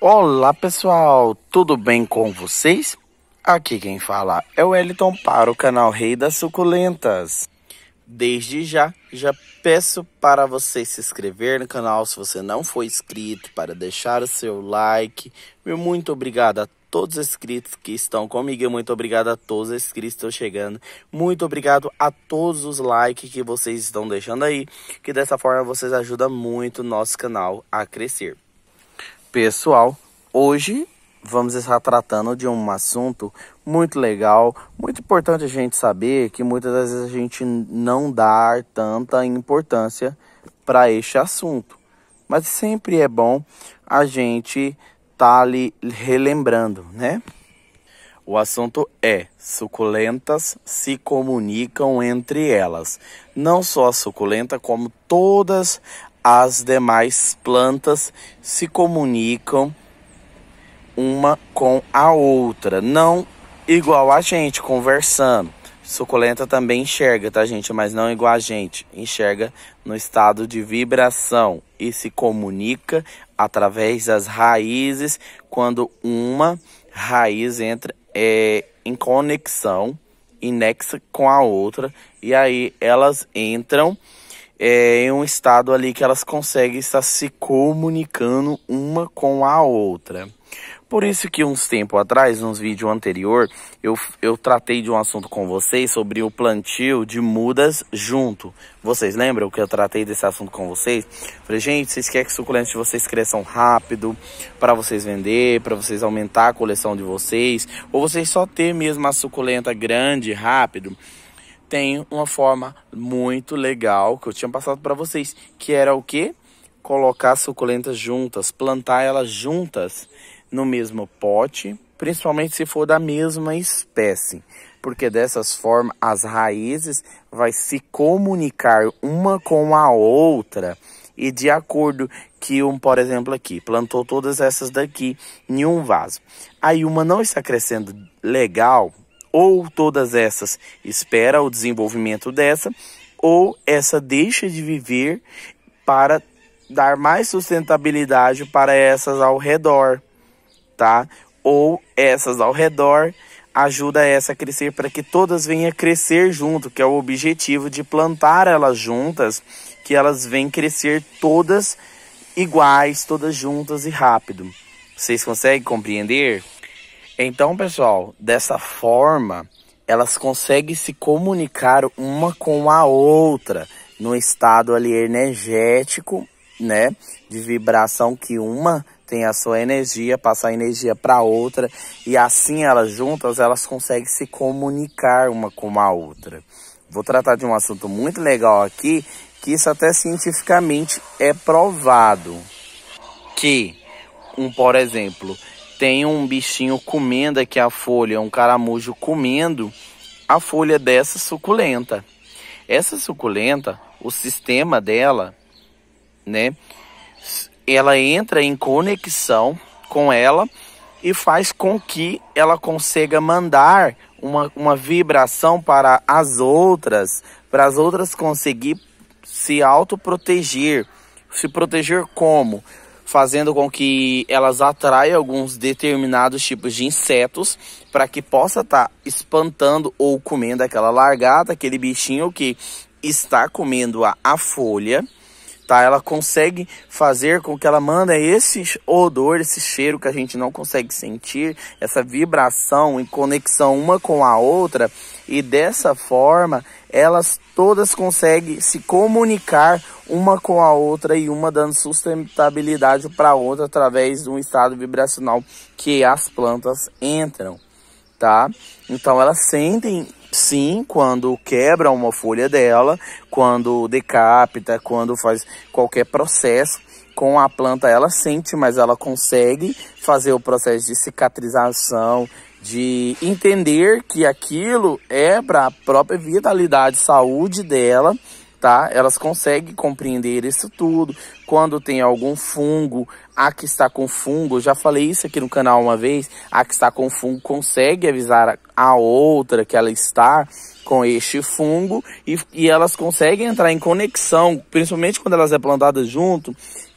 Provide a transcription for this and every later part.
Olá pessoal, tudo bem com vocês? Aqui quem fala é o Wellington para o canal Rei das Suculentas. Desde já peço para você se inscrever no canal se você não for inscrito, para deixar o seu like. Meu muito obrigado a todos os inscritos que estão comigo, muito obrigado a todos os inscritos que estão chegando. Muito obrigado a todos os likes que vocês estão deixando aí, que dessa forma vocês ajudam muito o nosso canal a crescer. Pessoal, hoje vamos estar tratando de um assunto muito legal, muito importante a gente saber, que muitas das vezes a gente não dá tanta importância para este assunto. Mas sempre é bom a gente estar ali relembrando, né? O assunto é: suculentas se comunicam entre elas. Não só a suculenta, como todas as demais plantas se comunicam uma com a outra, não igual a gente conversando. Suculenta também enxerga, tá, gente? Mas não igual a gente. Enxerga no estado de vibração e se comunica através das raízes, quando uma raiz entra em conexão, inexa com a outra, e aí elas entram em um estado ali que elas conseguem estar se comunicando uma com a outra. Por isso que uns tempos atrás, nos vídeos anterior, eu tratei de um assunto com vocês sobre o plantio de mudas junto. Vocês lembram que eu tratei desse assunto com vocês? Falei, gente, vocês querem que suculentas de vocês cresçam rápido, para vocês vender, para vocês aumentar a coleção de vocês, ou vocês só ter mesmo a suculenta grande, rápido? Tem uma forma muito legal que eu tinha passado para vocês, que era o quê? Colocar suculentas juntas, plantar elas juntas no mesmo pote, principalmente se for da mesma espécie, porque dessas formas as raízes vai se comunicar uma com a outra, e de acordo que por exemplo aqui, plantou todas essas daqui em um vaso, aí uma não está crescendo legal, ou todas essas espera o desenvolvimento dessa, ou essa deixa de viver para dar mais sustentabilidade para essas ao redor, tá? Ou essas ao redor ajuda essa a crescer para que todas venham crescer junto, que é o objetivo de plantar elas juntas, que elas venham crescer todas iguais, todas juntas e rápido. Vocês conseguem compreender? Então, pessoal, dessa forma, elas conseguem se comunicar uma com a outra, no estado ali energético, né, de vibração, que uma tem a sua energia, passa a energia para outra, e assim elas juntas, elas conseguem se comunicar uma com a outra. Vou tratar de um assunto muito legal aqui, que isso até cientificamente é provado, que, por exemplo, tem um bichinho comendo aqui a folha, um caramujo comendo a folha dessa suculenta. Essa suculenta, o sistema dela, né, ela entra em conexão com ela e faz com que ela consiga mandar uma vibração para as outras conseguir se autoproteger. Se proteger como? Fazendo com que elas atraiam alguns determinados tipos de insetos para que possa estar espantando ou comendo aquela largata, aquele bichinho que está comendo a folha, tá? Ela consegue fazer com que ela manda esse odor, esse cheiro que a gente não consegue sentir, essa vibração em conexão uma com a outra, e dessa forma elas todas conseguem se comunicar uma com a outra, e uma dando sustentabilidade para a outra através de um estado vibracional que as plantas entram, tá? Então elas sentem sim quando quebra uma folha dela, quando decapita, quando faz qualquer processo com a planta, ela sente, mas ela consegue fazer o processo de cicatrização, de entender que aquilo é para a própria vitalidade, saúde dela, tá? Elas conseguem compreender isso tudo. Quando tem algum fungo, a que está com fungo, já falei isso aqui no canal uma vez, a que está com fungo consegue avisar a outra que ela está com este fungo, e elas conseguem entrar em conexão, principalmente quando elas é plantadas junto,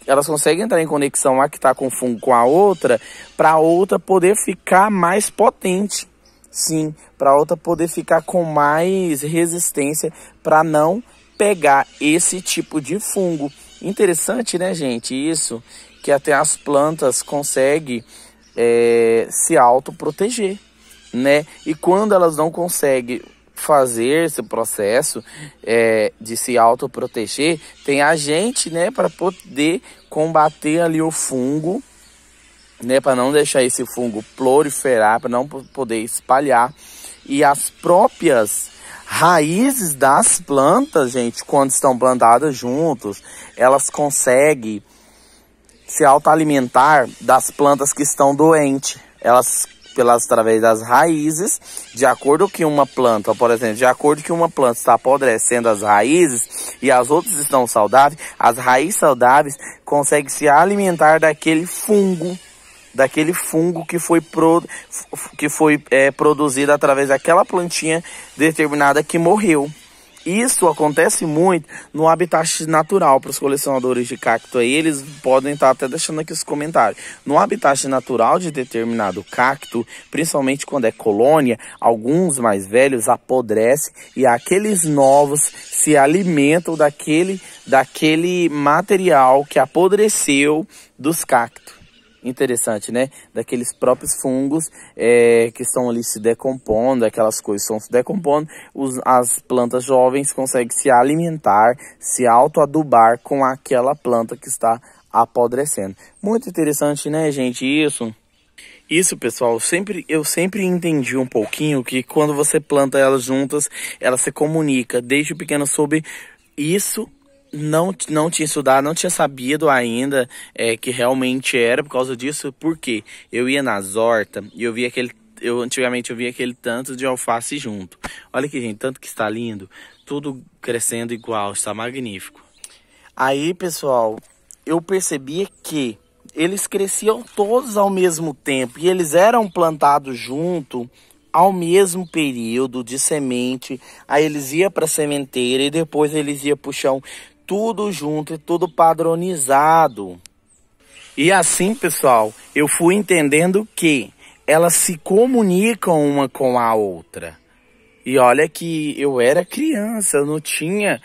elas conseguem entrar em conexão, a que está com fungo com a outra, para a outra poder ficar mais potente. Sim, para a outra poder ficar com mais resistência para não pegar esse tipo de fungo. Interessante, né, gente? Isso, que até as plantas conseguem se autoproteger, né? E quando elas não conseguem fazer esse processo de se autoproteger, tem a gente, né, para poder combater ali o fungo, né, para não deixar esse fungo proliferar, para não poder espalhar. E as próprias raízes das plantas, gente, quando estão plantadas juntos, elas conseguem se autoalimentar das plantas que estão doentes. Elas, através das raízes, de acordo que uma planta, por exemplo, de acordo que uma planta está apodrecendo as raízes e as outras estão saudáveis, as raízes saudáveis conseguem se alimentar daquele fungo que foi produzido através daquela plantinha determinada que morreu. Isso acontece muito no habitat natural. Para os colecionadores de cacto aí, eles podem estar até deixando aqui os comentários. No habitat natural de determinado cacto, principalmente quando é colônia, alguns mais velhos apodrecem e aqueles novos se alimentam daquele material que apodreceu dos cactos. Interessante, né? Daqueles próprios fungos que estão ali se decompondo, aquelas coisas estão se decompondo, as plantas jovens conseguem se alimentar, se autoadubar com aquela planta que está apodrecendo. Muito interessante, né, gente? Isso, pessoal, eu sempre entendi um pouquinho que quando você planta elas juntas, ela se comunica. Desde pequeno soube isso. Não tinha estudado, não tinha sabido ainda que realmente era por causa disso, porque eu ia nas hortas e antigamente eu via aquele tanto de alface junto. Olha aqui, gente, tanto que está lindo, tudo crescendo igual, está magnífico. Aí, pessoal, eu percebia que eles cresciam todos ao mesmo tempo e eles eram plantados junto ao mesmo período de semente. Aí eles iam para a sementeira e depois eles iam para o chão, tudo junto e tudo padronizado. E assim, pessoal, eu fui entendendo que elas se comunicam uma com a outra. E olha que eu era criança, eu não tinha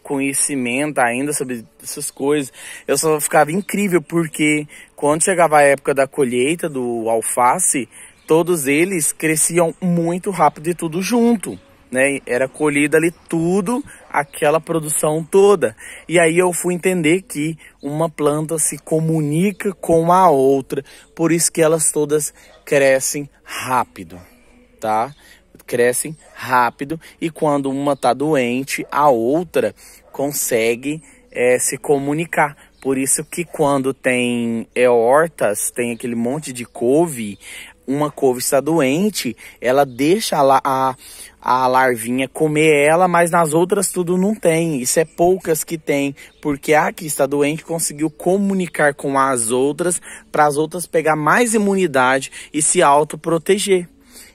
conhecimento ainda sobre essas coisas. Eu só ficava incrível porque quando chegava a época da colheita do alface, todos eles cresciam muito rápido e tudo junto, né? Era colhida ali tudo, aquela produção toda. E aí eu fui entender que uma planta se comunica com a outra, por isso que elas todas crescem rápido, tá? Crescem rápido e quando uma tá doente, a outra consegue se comunicar. Por isso que quando tem hortas, tem aquele monte de couve, uma couve está doente, ela deixa a larvinha comer ela, mas nas outras tudo não tem. Isso é poucas que tem, porque a que está doente conseguiu comunicar com as outras, para as outras pegar mais imunidade e se autoproteger.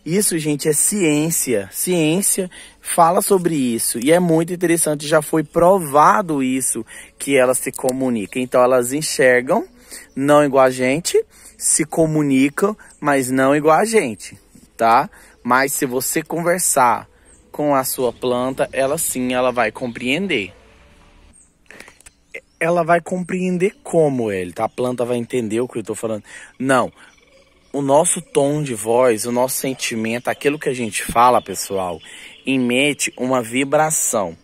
Isso, gente, é ciência. Ciência fala sobre isso e é muito interessante, já foi provado isso, que elas se comunicam. Então elas enxergam, não igual a gente, se comunicam, mas não igual a gente, tá? Mas se você conversar com a sua planta, ela sim, ela vai compreender. Ela vai compreender como ele, tá? A planta vai entender o que eu tô falando. Não, o nosso tom de voz, o nosso sentimento, aquilo que a gente fala, pessoal, emite uma vibração.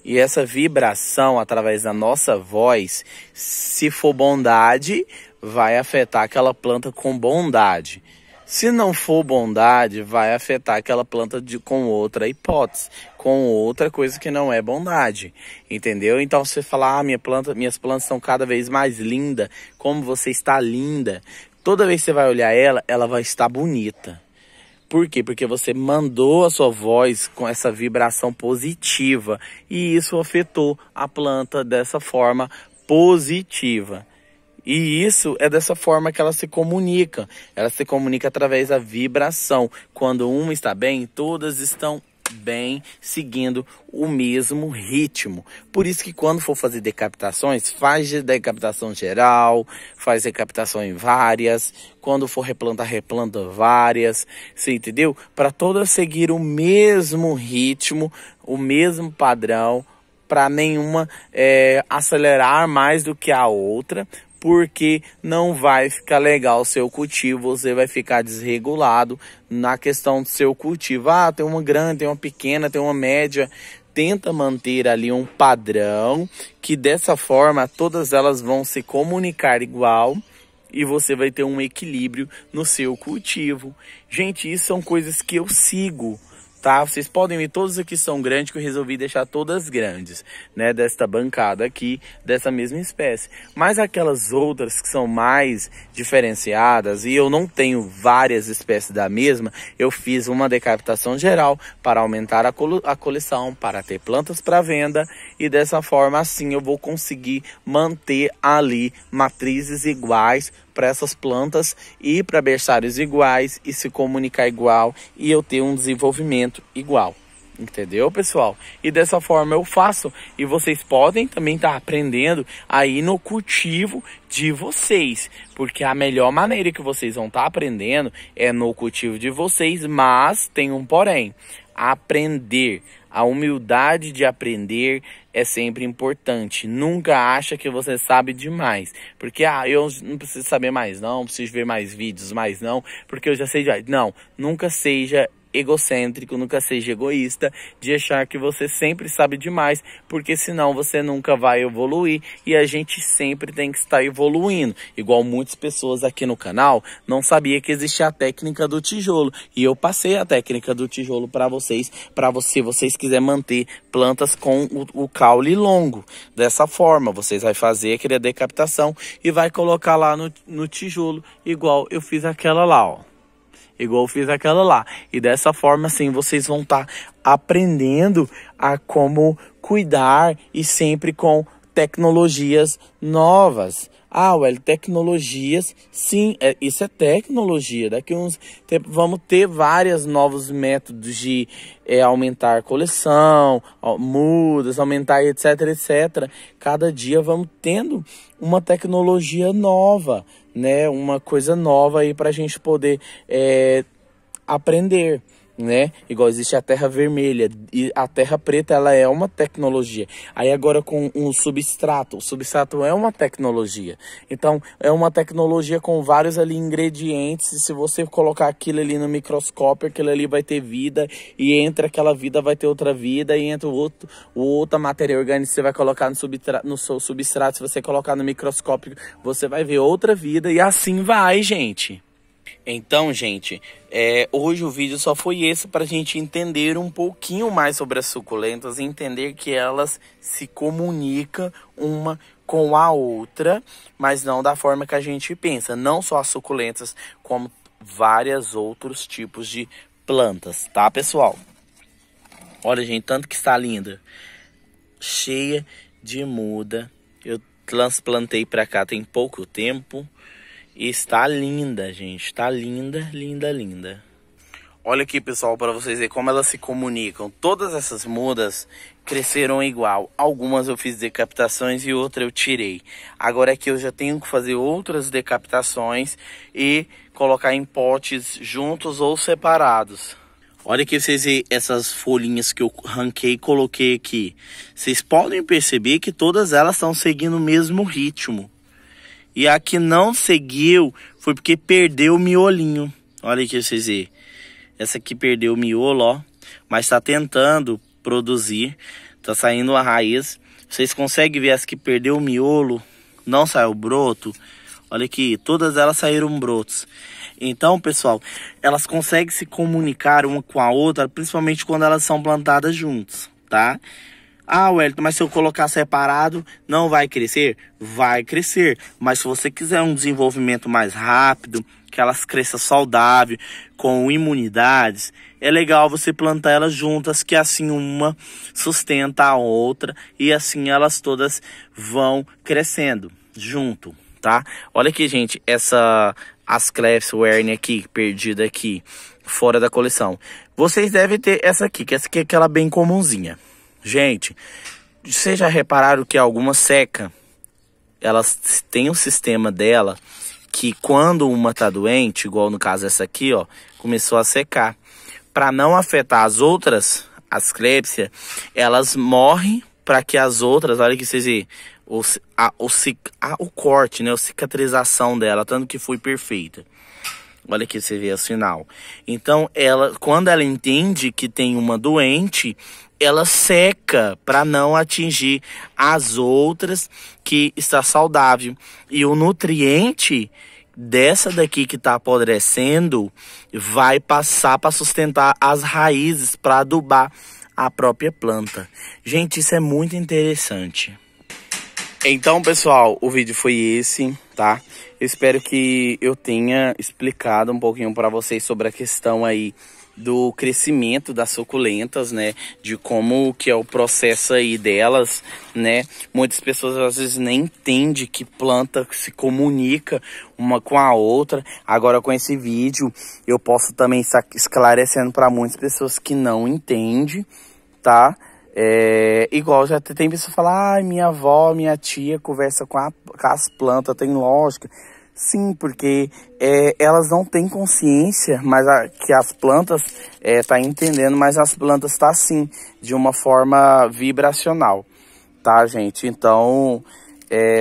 E essa vibração, através da nossa voz, se for bondade, vai afetar aquela planta com bondade. Se não for bondade, vai afetar aquela planta com outra hipótese, com outra coisa que não é bondade, entendeu? Então você fala, minhas plantas estão cada vez mais lindas, como você está linda. Toda vez que você vai olhar ela vai estar bonita. Por quê? Porque você mandou a sua voz com essa vibração positiva e isso afetou a planta dessa forma positiva. E isso é dessa forma que ela se comunica. Ela se comunica através da vibração. Quando uma está bem, todas estão bem seguindo o mesmo ritmo. Por isso que quando for fazer decapitações, faz decapitação geral, faz decapitação em várias. Quando for replantar, replanta várias. Você entendeu? Para todas seguir o mesmo ritmo, o mesmo padrão, para nenhuma acelerar mais do que a outra, porque não vai ficar legal o seu cultivo, você vai ficar desregulado na questão do seu cultivo. Ah, tem uma grande, tem uma pequena, tem uma média. Tenta manter ali um padrão, que dessa forma todas elas vão se comunicar igual e você vai ter um equilíbrio no seu cultivo. Gente, isso são coisas que eu sigo, tá? Vocês podem ver, todas aqui são grandes, que eu resolvi deixar todas grandes, né? Desta bancada aqui, dessa mesma espécie. Mas aquelas outras que são mais diferenciadas, e eu não tenho várias espécies da mesma, eu fiz uma decapitação geral para aumentar a coleção, para ter plantas para venda, e dessa forma assim eu vou conseguir manter ali matrizes iguais para essas plantas e para berçários iguais e se comunicar igual e eu ter um desenvolvimento igual. Entendeu, pessoal? E dessa forma eu faço. E vocês podem também estar aprendendo aí no cultivo de vocês. Porque a melhor maneira que vocês vão estar aprendendo é no cultivo de vocês. Mas tem um porém. Aprender. A humildade de aprender é sempre importante. Nunca acha que você sabe demais. Porque, eu não preciso saber mais não, preciso ver mais vídeos, mais não, porque eu já sei demais. Não, nunca seja egocêntrico, nunca seja egoísta de achar que você sempre sabe demais, porque senão você nunca vai evoluir e a gente sempre tem que estar evoluindo. Igual muitas pessoas aqui no canal não sabia que existia a técnica do tijolo e eu passei a técnica do tijolo para vocês quiserem manter plantas com o caule longo. Dessa forma, vocês vão fazer aquela decapitação e vai colocar lá no tijolo, igual eu fiz aquela lá, ó. Igual eu fiz aquela lá. E dessa forma, assim, vocês vão estar aprendendo a como cuidar e sempre com tecnologias novas. Well, tecnologias, sim, isso é tecnologia. Daqui a uns tempos vamos ter vários novos métodos de aumentar a coleção, mudas, aumentar etc, etc. Cada dia vamos tendo uma tecnologia nova, né? Uma coisa nova aí para a gente poder aprender, né? Igual existe a terra vermelha e a terra preta, ela é uma tecnologia. Aí agora com o substrato é uma tecnologia. Então é uma tecnologia com vários ali ingredientes, e se você colocar aquilo ali no microscópio, aquilo ali vai ter vida, e entre aquela vida vai ter outra vida, e entre outra matéria orgânica você vai colocar no seu substrato, se você colocar no microscópio, você vai ver outra vida, e assim vai, gente. Então, gente, hoje o vídeo só foi esse para a gente entender um pouquinho mais sobre as suculentas e entender que elas se comunicam uma com a outra, mas não da forma que a gente pensa. Não só as suculentas, como vários outros tipos de plantas, tá, pessoal? Olha, gente, tanto que está linda. Cheia de muda. Eu transplantei para cá tem pouco tempo. E está linda, gente. Está linda, linda, linda. Olha aqui, pessoal, para vocês verem como elas se comunicam. Todas essas mudas cresceram igual. Algumas eu fiz decapitações e outra eu tirei. Agora aqui eu já tenho que fazer outras decapitações e colocar em potes juntos ou separados. Olha aqui, vocês verem essas folhinhas que eu arranquei e coloquei aqui. Vocês podem perceber que todas elas estão seguindo o mesmo ritmo. E a que não seguiu foi porque perdeu o miolinho. Olha aqui, vocês verem. Essa aqui perdeu o miolo, ó. Mas está tentando produzir. Está saindo a raiz. Vocês conseguem ver as que perdeu o miolo? Não saiu broto. Olha aqui, todas elas saíram brotos. Então, pessoal, elas conseguem se comunicar uma com a outra, principalmente quando elas são plantadas juntas, tá? Wellington, mas se eu colocar separado, não vai crescer? Vai crescer. Mas se você quiser um desenvolvimento mais rápido, que elas cresçam saudável, com imunidades, é legal você plantar elas juntas, que assim uma sustenta a outra e assim elas todas vão crescendo junto, tá? Olha aqui, gente, essa Asclepias Werner aqui, perdida aqui. fora da coleção. Vocês devem ter essa aqui, que essa aqui é aquela bem comumzinha. Gente, vocês já repararam que alguma seca, elas têm um sistema dela que quando uma tá doente, igual no caso essa aqui, ó, começou a secar. Para não afetar as outras, as Klebsiella, elas morrem para que as outras, olha que vocês veem, o corte, né, a cicatrização dela, tanto que foi perfeita. Olha aqui, você vê o sinal. Então, quando ela entende que tem uma doente, ela seca para não atingir as outras que está saudável. E o nutriente dessa daqui que está apodrecendo vai passar para sustentar as raízes, para adubar a própria planta. Gente, isso é muito interessante. Então, pessoal, o vídeo foi esse, tá? Eu espero que eu tenha explicado um pouquinho para vocês sobre a questão aí do crescimento das suculentas, né? De como que é o processo aí delas, né? Muitas pessoas às vezes nem entendem que planta se comunica uma com a outra. Agora com esse vídeo eu posso também estar esclarecendo para muitas pessoas que não entendem, tá? Igual já tem pessoa que fala, ai, minha avó, minha tia conversa com as plantas, tem lógica. Sim, porque elas não têm consciência, mas que as plantas tá entendendo, mas as plantas tá sim, de uma forma vibracional, tá, gente? Então,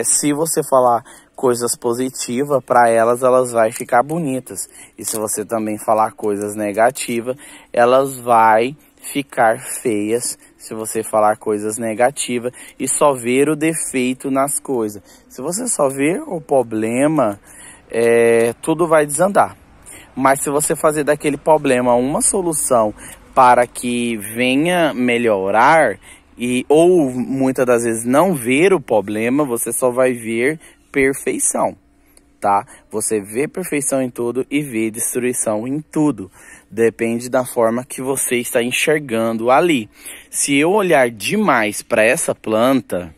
se você falar coisas positivas para elas vai ficar bonitas. E se você também falar coisas negativas, elas vai ficar feias. Se você falar coisas negativas e só ver o defeito nas coisas. Se você só ver o problema, tudo vai desandar. Mas se você fazer daquele problema uma solução para que venha melhorar, ou muitas das vezes não ver o problema, você só vai ver perfeição, tá? Você vê perfeição em tudo e vê destruição em tudo. Depende da forma que você está enxergando ali. Se eu olhar demais para essa planta,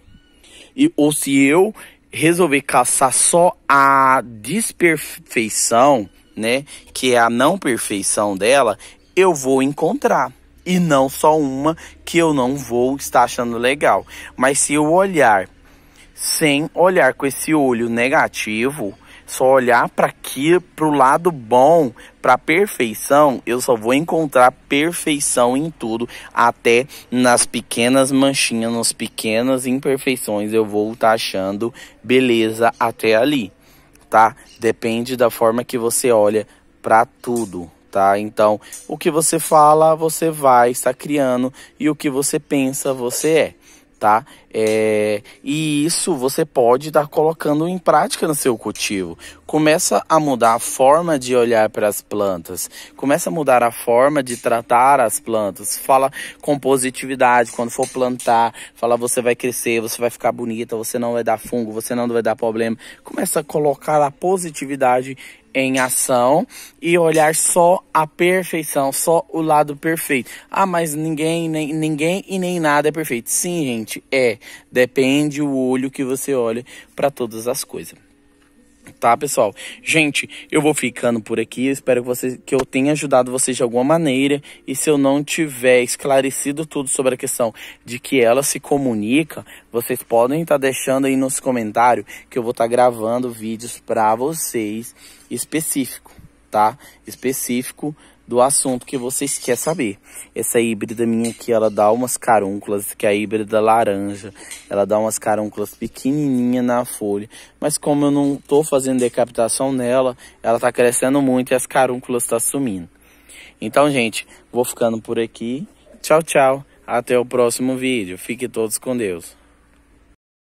ou se eu resolver caçar só a desperfeição, né, que é a não perfeição dela, eu vou encontrar. E não só uma que eu não vou estar achando legal. Mas se eu olhar sem olhar com esse olho negativo, só olhar para o lado bom, para a perfeição, eu só vou encontrar perfeição em tudo, até nas pequenas manchinhas, nas pequenas imperfeições, eu vou estar achando beleza até ali, tá? Depende da forma que você olha para tudo, tá? Então, o que você fala, você vai estar criando, e o que você pensa, você é. Tá? E isso você pode estar colocando em prática no seu cultivo. Começa a mudar a forma de olhar para as plantas. Começa a mudar a forma de tratar as plantas. Fala com positividade quando for plantar. Fala, você vai crescer, você vai ficar bonita, você não vai dar fungo, você não vai dar problema. Começa a colocar a positividade em ação e olhar só a perfeição, só o lado perfeito. Ah, mas ninguém e nem nada é perfeito. Sim, gente, depende o olho que você olha para todas as coisas. Tá, pessoal? Gente, eu vou ficando por aqui. Eu espero que eu tenha ajudado vocês de alguma maneira. E se eu não tiver esclarecido tudo sobre a questão de que ela se comunica, vocês podem estar deixando aí nos comentários que eu vou estar gravando vídeos para vocês específico, tá? Específico do assunto que vocês querem saber. Essa híbrida minha aqui, ela dá umas carúnculas, que é a híbrida laranja. Ela dá umas carúnculas pequenininhas na folha. Mas como eu não tô fazendo decapitação nela, ela tá crescendo muito e as carúnculas tá sumindo. Então, gente, vou ficando por aqui. Tchau, tchau. Até o próximo vídeo. Fiquem todos com Deus.